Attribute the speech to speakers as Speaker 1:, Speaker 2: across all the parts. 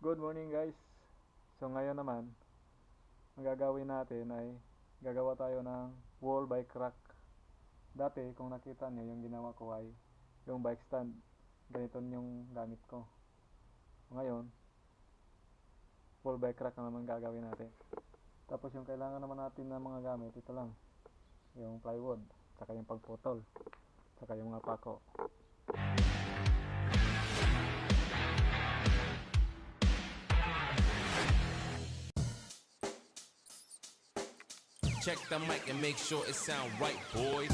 Speaker 1: Good morning guys. So ngayon naman, ang gagawin natin ay gagawa tayo ng wall bike rack. Dati kung nakita niyo yung ginawa ko ay yung bike stand. Ganito yung gamit ko. Ngayon, wall bike rack na naman gagawin natin. Tapos yung kailangan naman natin ng mga gamit, ito lang. Yung plywood, saka yung pagputol, saka yung mga pako.
Speaker 2: Check the mic and make sure it sound right, boys.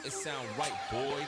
Speaker 2: It sound right, boys.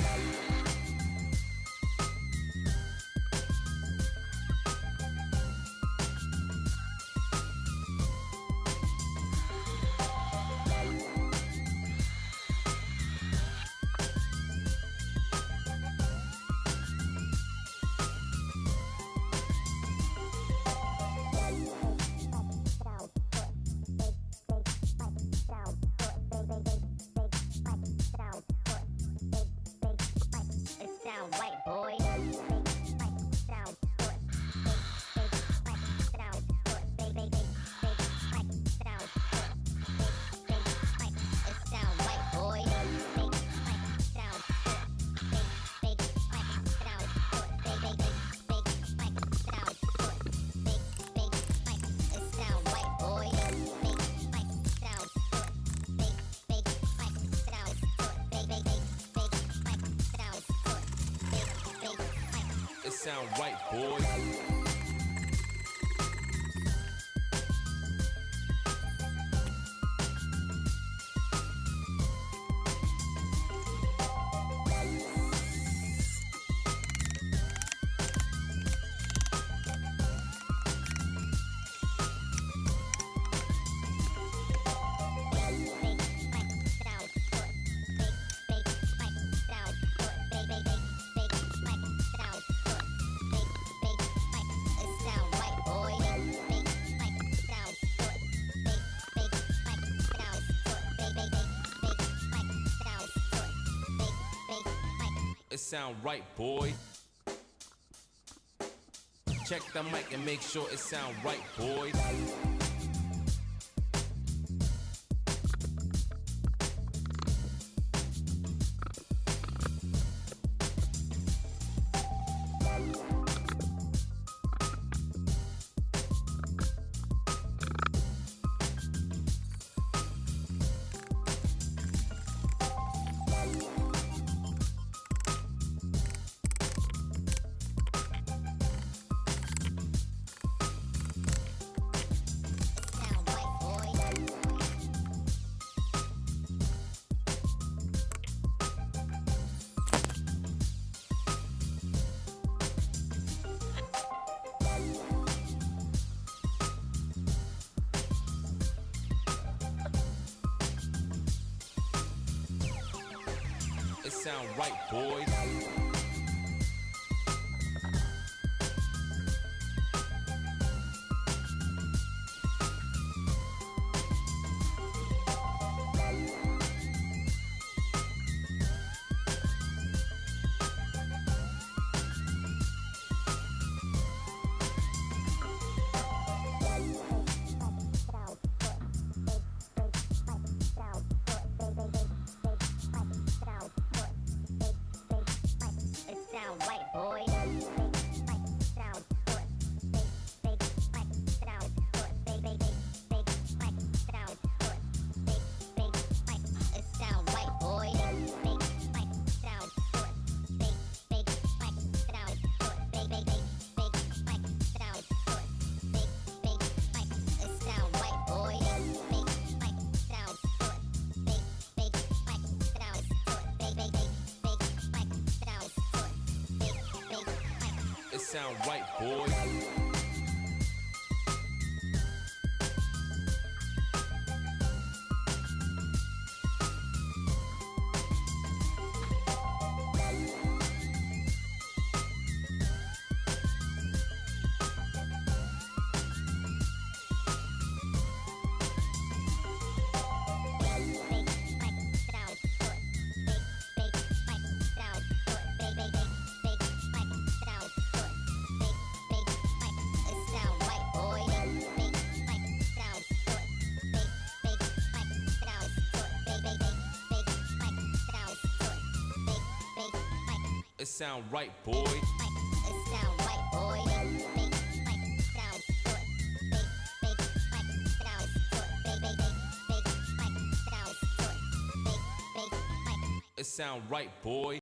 Speaker 2: It sound right, boys. It sound right, boy. Check the mic and make sure it sound right, boys. It sound right, boys. sound right, boy. It sound right, boy.
Speaker 3: It sound right, boy. Big mic sound good. Big mic sound good. Big mic sound good. Big mic.
Speaker 2: It sound right, boy.